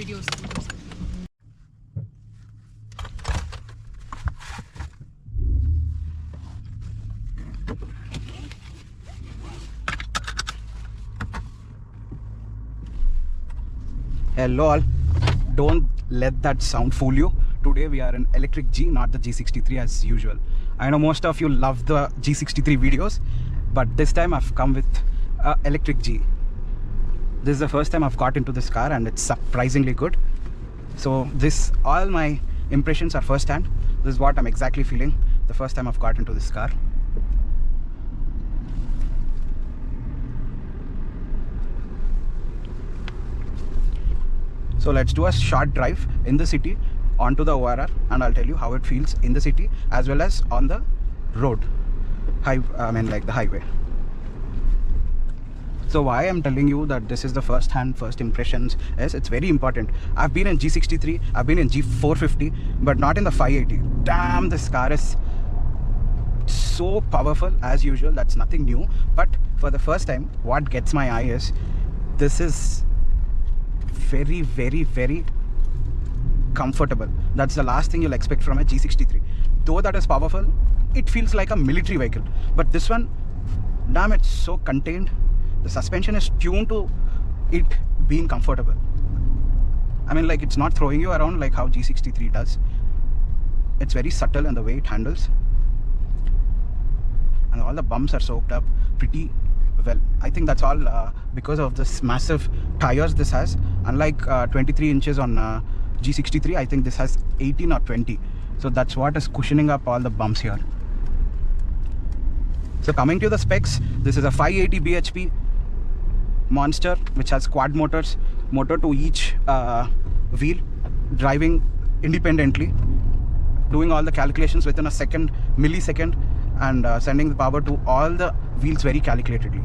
videos. Hello all, don't let that sound fool you. Today we are in Electric G, not the G63 as usual. I know most of you love the G63 videos, but this time I've come with Electric G. This is the first time I've got into this car and it's surprisingly good. So all my impressions are first hand. This is what I'm exactly feeling the first time I've got into this car. So let's do a short drive in the city onto the ORR and I'll tell you how it feels in the city as well as on the road. Like the highway. So why I'm telling you that this is the first impressions is it's very important. I've been in G63, I've been in G450, but not in the 580. Damn, this car is so powerful as usual. That's nothing new. But for the first time, what gets my eye is this is very, very, very comfortable. That's the last thing you'll expect from a G63. Though that is powerful, it feels like a military vehicle. But this one, damn, it's so contained. The suspension is tuned to it being comfortable. I mean, like, it's not throwing you around like how G63 does. It's very subtle in the way it handles. And all the bumps are soaked up pretty well. I think that's all because of this massive tires this has. Unlike 23 inches on G63, I think this has 18 or 20. So that's what is cushioning up all the bumps here. So coming to the specs, this is a 580 bhp monster which has quad motors, motor to each wheel, driving independently, doing all the calculations within a millisecond, and sending the power to all the wheels very calculatedly.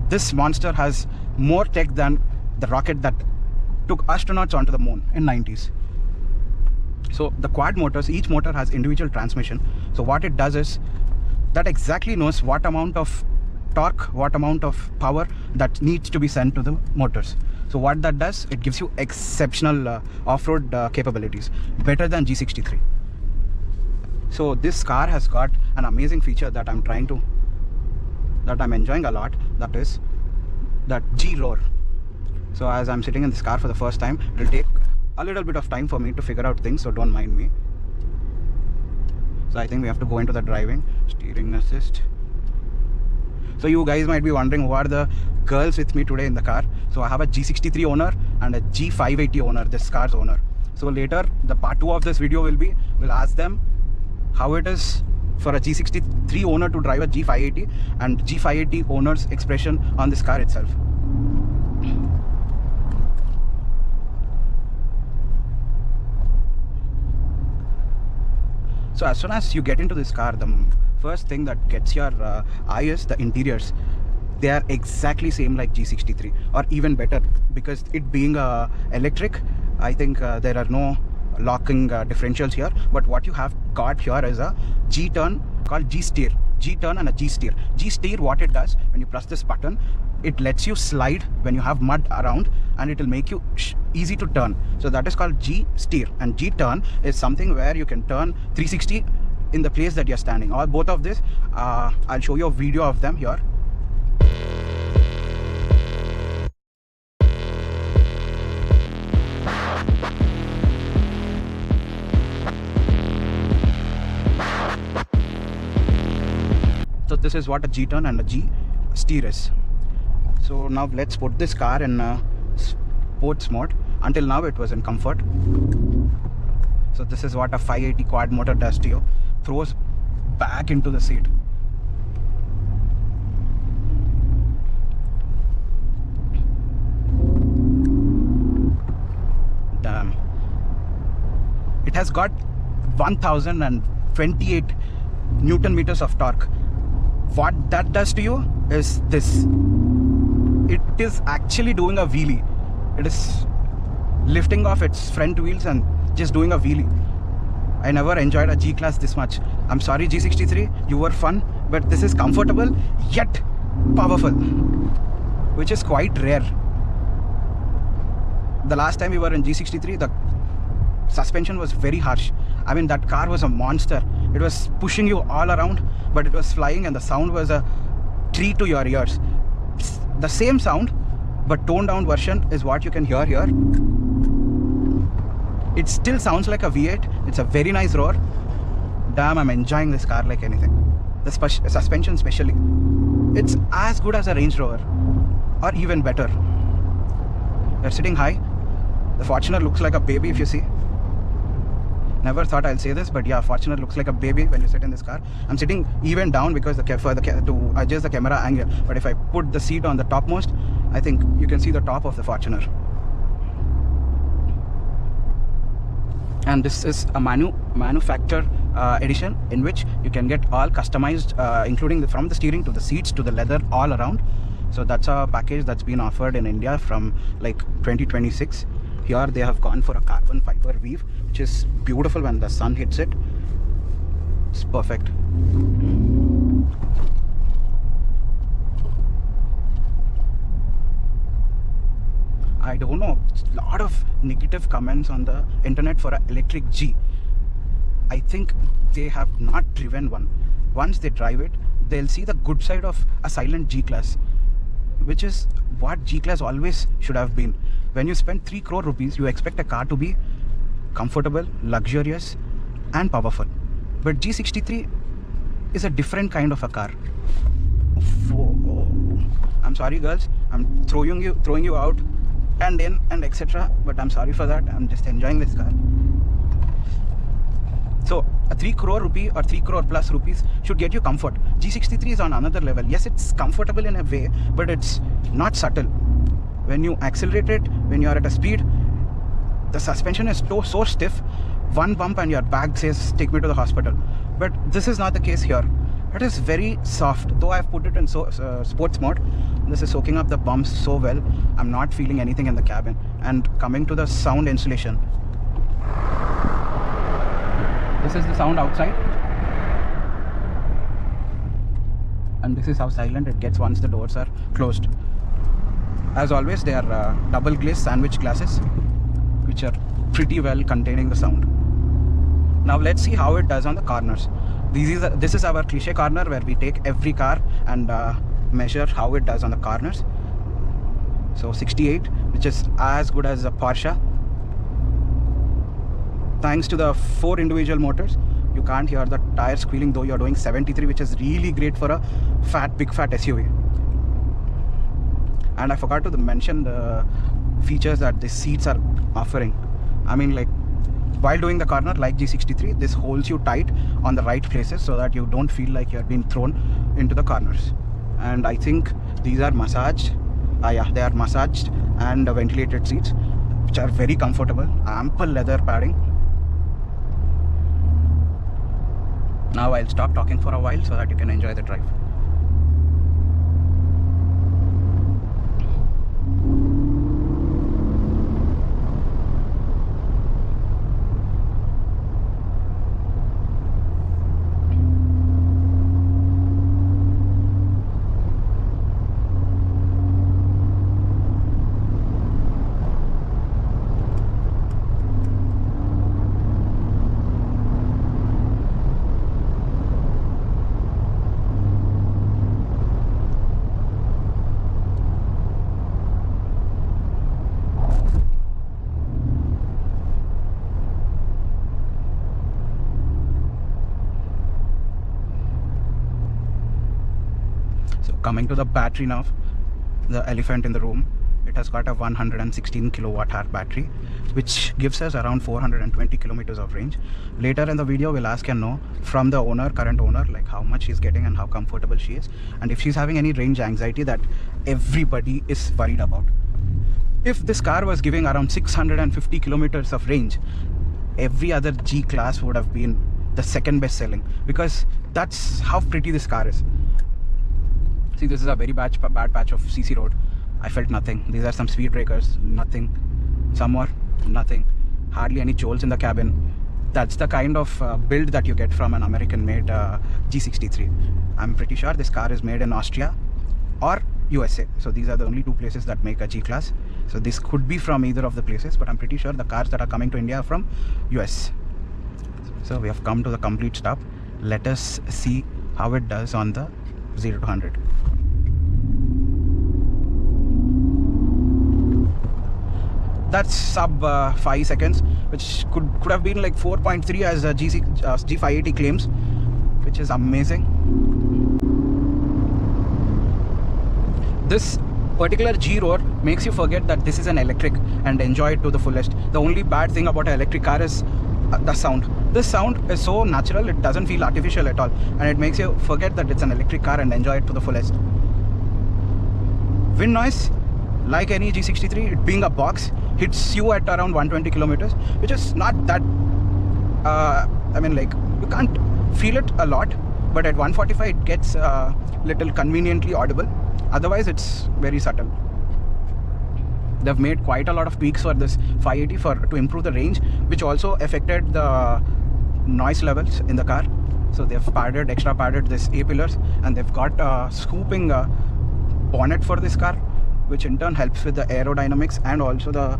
This monster has more tech than the rocket that took astronauts onto the moon in 90s. So the quad motors, each motor has individual transmission. So what it does is that exactly knows what amount of torque, what amount of power that needs to be sent to the motors. So what that does, it gives you exceptional off-road capabilities, better than G63. So this car has got an amazing feature that I'm enjoying a lot, that is that G roar. So as I'm sitting in this car for the first time, it will take a little bit of time for me to figure out things, so don't mind me. So I think we have to go into the driving, steering assist. So you guys might be wondering who are the girls with me today in the car. So I have a G63 owner and a G580 owner, this car's owner. So later, the part 2 of this video we'll ask them how it is for a G63 owner to drive a G580 and G580 owner's expression on this car itself. So as soon as you get into this car, the first thing that gets your eye is the interiors. They are exactly same like G63 or even better, because it being electric, I think there are no locking differentials here. But what you have got here is a G-turn called G-steer. G-turn and a G-steer. G-steer, what it does, when you press this button, it lets you slide when you have mud around and it will make you easy to turn. So that is called G-steer. And G-turn is something where you can turn 360 in the place that you're standing. Or both of this, I'll show you a video of them here. So this is what a G-turn and a G-steer is. So now let's put this car in sports mode. Until now it was in comfort. So this is what a 580 quad motor does to you. Throws back into the seat. Damn. It has got 1028 Newton meters of torque. What that does to you is this. It is actually doing a wheelie. It is lifting off its front wheels and just doing a wheelie. I never enjoyed a G class this much. I'm sorry G63, you were fun, but this is comfortable yet powerful, which is quite rare. the last time we were in G63, the suspension was very harsh. I mean, that car was a monster. It was pushing you all around, but it was flying, and the sound was a treat to your ears. The same sound, but toned down version is what you can hear here. It still sounds like a V8. It's a very nice roar. Damn, I'm enjoying this car like anything. The suspension especially, it's as good as a Range Rover, or even better. You're sitting high. The Fortuner looks like a baby if you see. Never thought I'll say this, but yeah, Fortuner looks like a baby when you sit in this car. I'm sitting even down because to adjust the camera angle. But if I put the seat on the topmost, I think you can see the top of the Fortuner. And this is a manufacturer edition, in which you can get all customized, including from the steering to the seats to the leather all around. So that's a package that's been offered in India from like 2026. Here they have gone for a carbon fiber weave, which is beautiful when the sun hits it. It's perfect. I don't know, a lot of negative comments on the internet for an electric G. I think they have not driven one. Once they drive it, they'll see the good side of a silent G class, which is what G class always should have been. When you spend 3 crore rupees, you expect a car to be comfortable, luxurious and powerful. But G63 is a different kind of a car. Oh, I'm sorry girls, I'm throwing you out and in and etc. But I'm sorry for that. I'm just enjoying this car. So a 3 crore rupee or 3 crore plus rupees should get you comfort. G63 is on another level. Yes, it's comfortable in a way, but it's not subtle. When you accelerate it, when you're at a speed, the suspension is so stiff. One bump and your back says, take me to the hospital. But this is not the case here. It is very soft. Though I've put it in sports mode, this is soaking up the bumps so well. I'm not feeling anything in the cabin. And coming to the sound insulation, this is the sound outside, and this is how silent it gets once the doors are closed. As always, they are double glazed sandwich glasses, which are pretty well containing the sound. Now let's see how it does on the corners. This is our cliche corner, where we take every car and measure how it does on the corners. So 68, which is as good as a Porsche. Thanks to the 4 individual motors, you can't hear the tire squealing, though you're doing 73, which is really great for a big fat SUV. And I forgot to mention the features that the seats are offering. I mean, like, while doing the corner, like G63, this holds you tight on the right places so that you don't feel like you're being thrown into the corners. And I think these are massaged. Yeah, they are massaged and ventilated seats, which are very comfortable. Ample leather padding. Now I'll stop talking for a while so that you can enjoy the drive. Coming to the battery now, the elephant in the room, it has got a 116 kilowatt hour battery, which gives us around 420 kilometers of range. Later in the video, we'll ask and know from the current owner, like how much she's getting and how comfortable she is, and if she's having any range anxiety that everybody is worried about. If this car was giving around 650 kilometers of range, every other G class would have been the second best selling, because that's how pretty this car is. See, this is a very bad patch of CC road. I felt nothing. These are some speed breakers, nothing. Some more, nothing. Hardly any jolts in the cabin. That's the kind of build that you get from an American-made G63. I'm pretty sure this car is made in Austria or USA. So these are the only 2 places that make a G-Class. So this could be from either of the places, but I'm pretty sure the cars that are coming to India are from US. So we have come to the complete stop. Let us see how it does on the 0 to 100. That's sub 5 seconds, which could have been like 4.3 as G580 claims, which is amazing. This particular G roar makes you forget that this is an electric and enjoy it to the fullest. The only bad thing about an electric car is the sound. This sound is so natural, it doesn't feel artificial at all, and it makes you forget that it's an electric car and enjoy it to the fullest. Wind noise, like any G63, it being a box, hits you at around 120 kilometers, which is not that, I mean, like, you can't feel it a lot, but at 145 it gets little conveniently audible. Otherwise it's very subtle. They've made quite a lot of tweaks for this 580 to improve the range, which also affected the noise levels in the car. So they've extra padded this A-pillars, and they've got a scooping bonnet for this car, which in turn helps with the aerodynamics and also the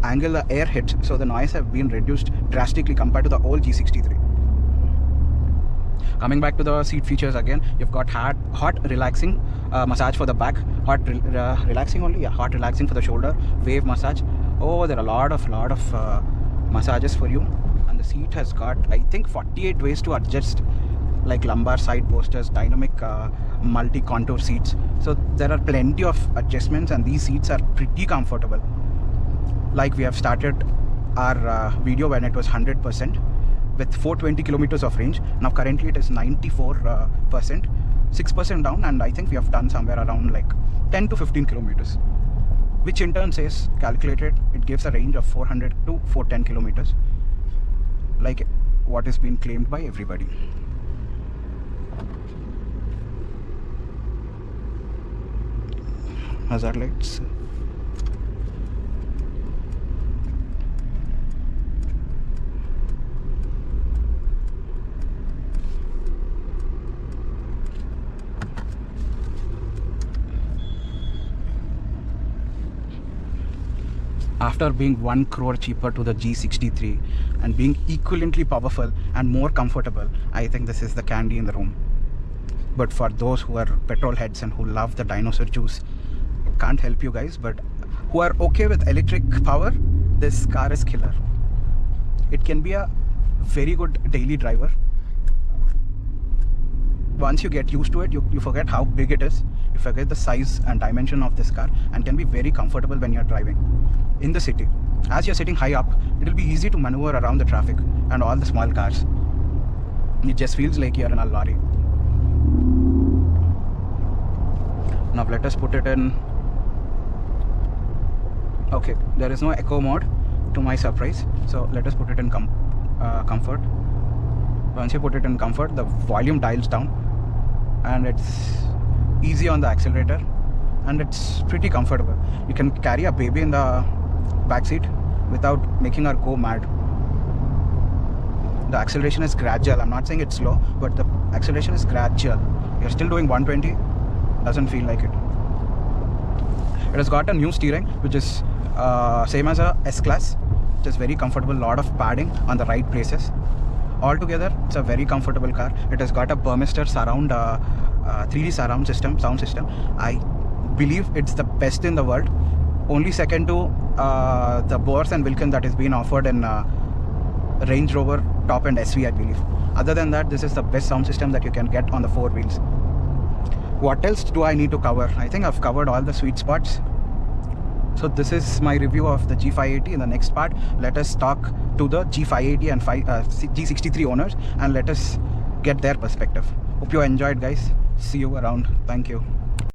angle the air hits. So the noise have been reduced drastically compared to the old G63. Coming back to the seat features again, you've got hot relaxing massage for the back, relaxing only, yeah, hot relaxing for the shoulder, wave massage. Oh, there are a lot of massages for you, and the seat has got, I think, 48 ways to adjust, like lumbar side posters, dynamic multi-contour seats. So there are plenty of adjustments, and these seats are pretty comfortable. Like we have started our video when it was 100% with 420 kilometers of range. Now currently it is 94%, 6% down, and I think we have done somewhere around like 10 to 15 kilometers, which in turn says, calculated, it gives a range of 400 to 410 kilometers, like what is being claimed by everybody. Hazard lights. After being 1 crore cheaper to the G63 and being equivalently powerful and more comfortable, I think this is the candy in the room. But for those who are petrol heads and who love the dinosaur juice, can't help you guys, but who are okay with electric power, this car is killer. It can be a very good daily driver. Once you get used to it, you forget how big it is, you forget the size and dimension of this car, and can be very comfortable when you're driving in the city. As you're sitting high up, it will be easy to maneuver around the traffic and all the small cars. It just feels like you're in a lorry. Now let us put it in. Okay, there is no echo mode to my surprise, so let us put it in comfort. Once you put it in comfort, the volume dials down, and it's easy on the accelerator, and it's pretty comfortable. You can carry a baby in the back seat without making her go mad. The acceleration is gradual. I'm not saying it's slow, but the acceleration is gradual. You're still doing 120, doesn't feel like it. It has got a new steering, which is same as a S-Class, which is very comfortable, lot of padding on the right places. Altogether, it's a very comfortable car. It has got a Burmester surround 3D surround system, sound system. I believe it's the best in the world. Only second to the Bose and Wilkins that is being offered in Range Rover top end SV, I believe. Other than that, this is the best sound system that you can get on the 4 wheels. What else do I need to cover? I think I've covered all the sweet spots. So this is my review of the G580. In the next part, let us talk to the G580 and G63 owners, and let us get their perspective. Hope you enjoyed, guys. See you around. Thank you.